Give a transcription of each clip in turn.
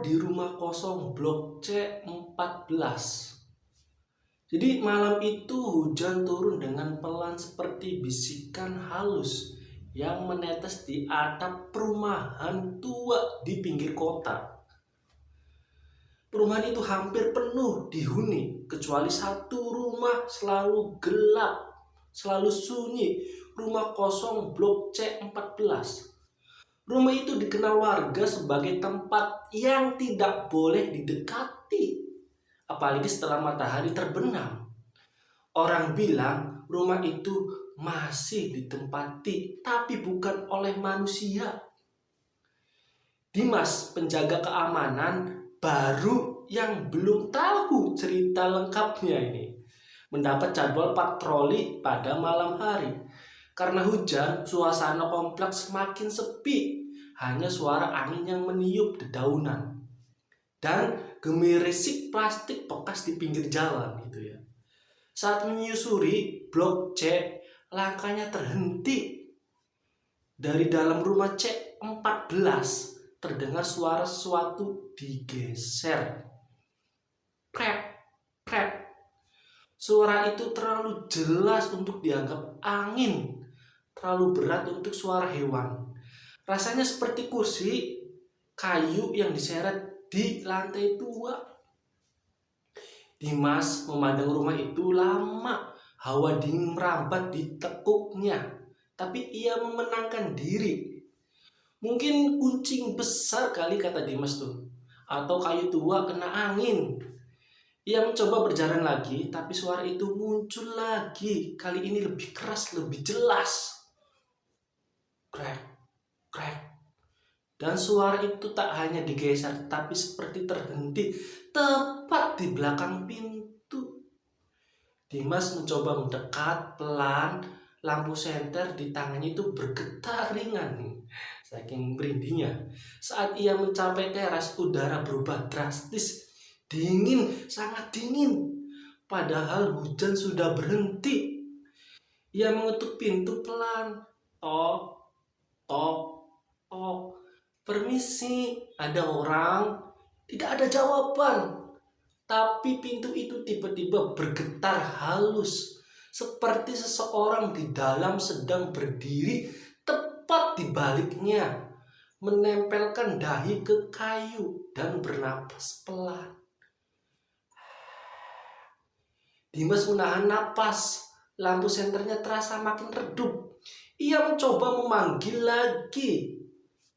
di rumah kosong blok C14. Jadi malam itu hujan turun dengan pelan seperti bisikan halus yang menetes di atap perumahan tua di pinggir kota. Perumahan itu hampir penuh dihuni, kecuali satu rumah selalu gelap, selalu sunyi, rumah kosong blok C14. Rumah itu dikenal warga sebagai tempat yang tidak boleh didekati, apalagi setelah matahari terbenam. Orang bilang rumah itu masih ditempati, tapi bukan oleh manusia. Dimas, penjaga keamanan baru yang belum tahu cerita lengkapnya ini, mendapat jadwal patroli pada malam hari. Karena hujan, suasana kompleks semakin sepi. Hanya suara angin yang meniup dedaunan dan gemericik plastik bekas di pinggir jalan gitu ya. Saat menyusuri blok C, langkahnya terhenti. Dari dalam rumah C14 terdengar suara sesuatu digeser. Krep, krep. Suara itu terlalu jelas untuk dianggap angin, terlalu berat untuk suara hewan. Rasanya seperti kursi kayu yang diseret di lantai 2. Dimas memandang rumah itu lama. Hawa dingin merambat di tekuknya. Tapi ia memenangkan diri. Mungkin kucing besar kali, kata Dimas tuh. Atau kayu tua kena angin. Ia mencoba berjalan lagi, tapi suara itu muncul lagi. Kali ini lebih keras, lebih jelas. Krek, krek. Dan suara itu tak hanya digeser, tapi seperti terhenti tepat di belakang pintu. Dimas mencoba mendekat pelan, lampu senter di tangannya itu bergetar ringan. Saking merindingnya. Saat ia mencapai teras, udara berubah drastis. Dingin, sangat dingin. Padahal hujan sudah berhenti. Ia mengetuk pintu pelan. Tok, tok, tok. Permisi, ada orang? Tidak ada jawaban. Tapi pintu itu tiba-tiba bergetar halus. Seperti seseorang di dalam sedang berdiri tepat di baliknya. Menempelkan dahi ke kayu dan bernapas pelan. Dimas menahan napas. Lampu senternya terasa makin redup. Ia mencoba memanggil lagi.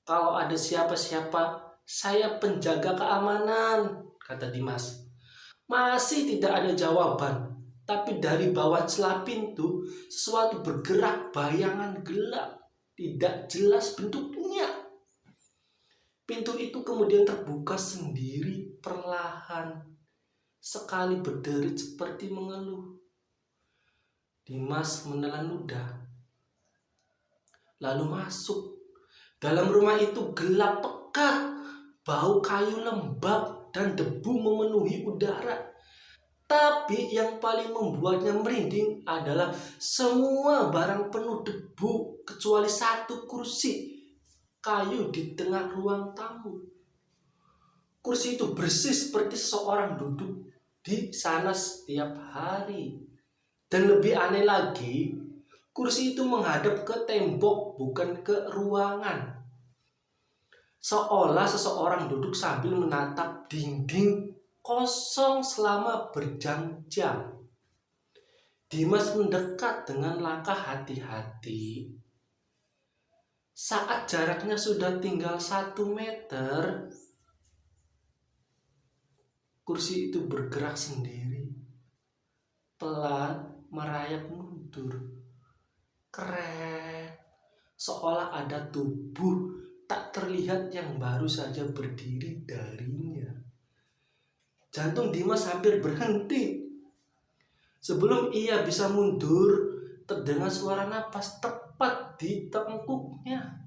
Kalau ada siapa-siapa, saya penjaga keamanan, kata Dimas. Masih tidak ada jawaban. Tapi dari bawah celah pintu, sesuatu bergerak, bayangan gelap. Tidak jelas bentuknya. Pintu itu kemudian terbuka sendiri perlahan. Sekali berderit seperti mengeluh. Dimas menelan ludah. Lalu masuk. Dalam rumah itu gelap pekat. Bau kayu lembab dan debu memenuhi udara. Tapi yang paling membuatnya merinding adalah semua barang penuh debu kecuali satu kursi kayu di tengah ruang tamu. Kursi itu bersih seperti seseorang duduk di sana setiap hari. Dan lebih aneh lagi, kursi itu menghadap ke tembok, bukan ke ruangan. Seolah seseorang duduk sambil menatap dinding kosong selama berjam-jam. Dimas mendekat dengan langkah hati-hati. Saat jaraknya sudah tinggal 1 meter, kursi itu bergerak sendiri. Pelan merayap mundur. Krek. Seolah ada tubuh tak terlihat yang baru saja berdiri darinya. Jantung Dimas hampir berhenti. Sebelum ia bisa mundur, terdengar suara napas tepat di tengkuknya.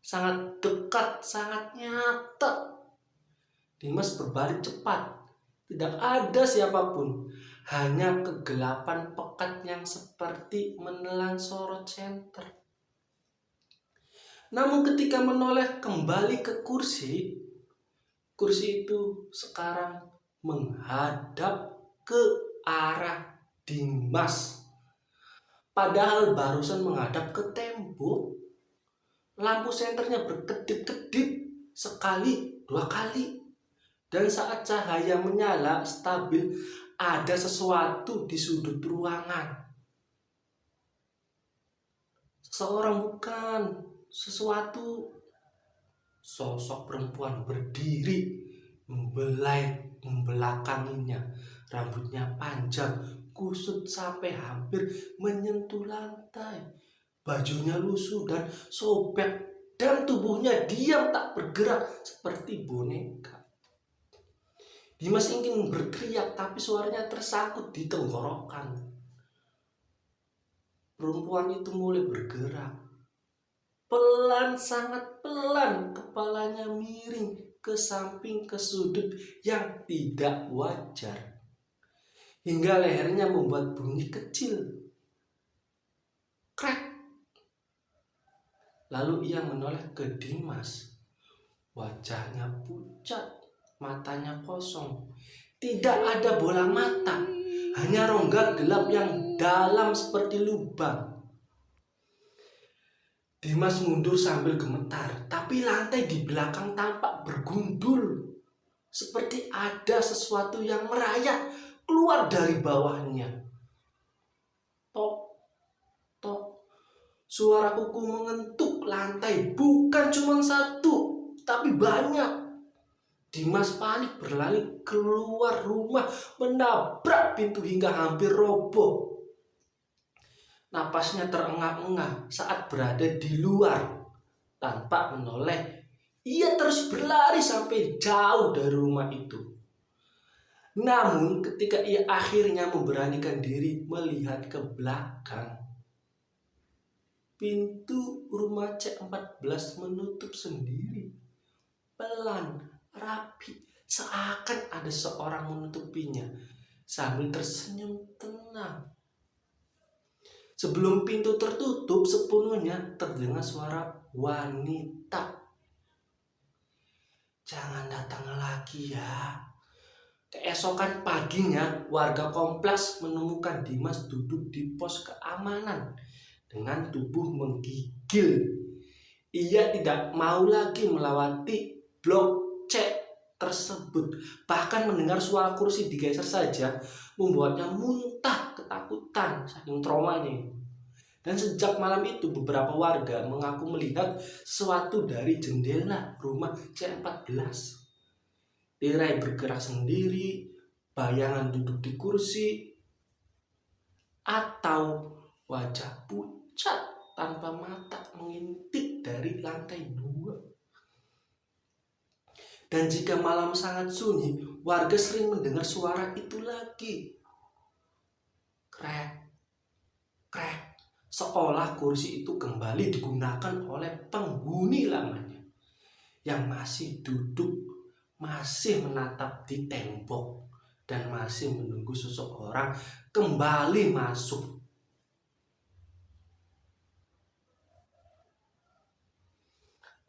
Sangat dekat, sangat nyata. Dimas berbalik cepat. Tidak ada siapapun. Hanya kegelapan pekat yang seperti menelan sorot senter. Namun ketika menoleh kembali ke kursi, kursi itu sekarang menghadap ke arah Dimas. Padahal barusan menghadap ke tembok. Lampu senternya berkedip-kedip sekali, dua kali. Dan saat cahaya menyala stabil, ada sesuatu di sudut ruangan. Seseorang bukan, sesuatu. Sosok perempuan berdiri, membelakanginya. Rambutnya panjang, kusut sampai hampir menyentuh lantai. Bajunya lusuh dan sobek, dan tubuhnya diam tak bergerak seperti boneka. Dimas ingin berteriak, tapi suaranya tersangkut di tenggorokan. Perempuan itu mulai bergerak. Pelan, sangat pelan, kepalanya miring ke samping, ke sudut yang tidak wajar. Hingga lehernya membuat bunyi kecil. Krek. Lalu ia menoleh ke Dimas. Wajahnya pucat, matanya kosong. Tidak ada bola mata, hanya rongga gelap yang dalam seperti lubang. Dimas mundur sambil gemetar, tapi lantai di belakang tampak bergundul. Seperti ada sesuatu yang merayap keluar dari bawahnya. Tok, tok. Suara kuku mengentuk lantai, bukan cuma satu, tapi banyak. Dimas panik berlari keluar rumah, menabrak pintu hingga hampir roboh. Napasnya terengah-engah saat berada di luar. Tanpa menoleh, ia terus berlari sampai jauh dari rumah itu. Namun ketika ia akhirnya memberanikan diri melihat ke belakang, pintu rumah C14 menutup sendiri. Pelan, rapi, seakan ada seorang menutupinya sambil tersenyum tenang. Sebelum pintu tertutup sepenuhnya, terdengar suara wanita. Jangan datang lagi ya. Keesokan paginya, warga kompleks menemukan Dimas duduk di pos keamanan dengan tubuh menggigil. Ia tidak mau lagi melewati blok C tersebut. Bahkan mendengar suara kursi digeser saja membuatnya muntah ketakutan saking traumanya. Dan sejak malam itu beberapa warga mengaku melihat sesuatu dari jendela rumah C14. Tirai bergerak sendiri, bayangan duduk di kursi, atau wajah pucat tanpa mata mengintip dari lantai 2. Dan jika malam sangat sunyi, warga sering mendengar suara itu lagi. Krek, krek. Seolah kursi itu kembali digunakan oleh penghuni lamanya yang masih duduk, masih menatap di tembok, dan masih menunggu seseorang kembali masuk.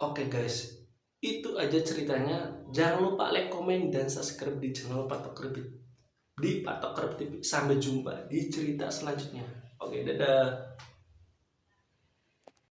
Oke guys, itu aja ceritanya. Jangan lupa like, komen, dan subscribe di channel Patok Kripit di Patok Kripit TV. Sampai jumpa di cerita selanjutnya. Oke, dadah.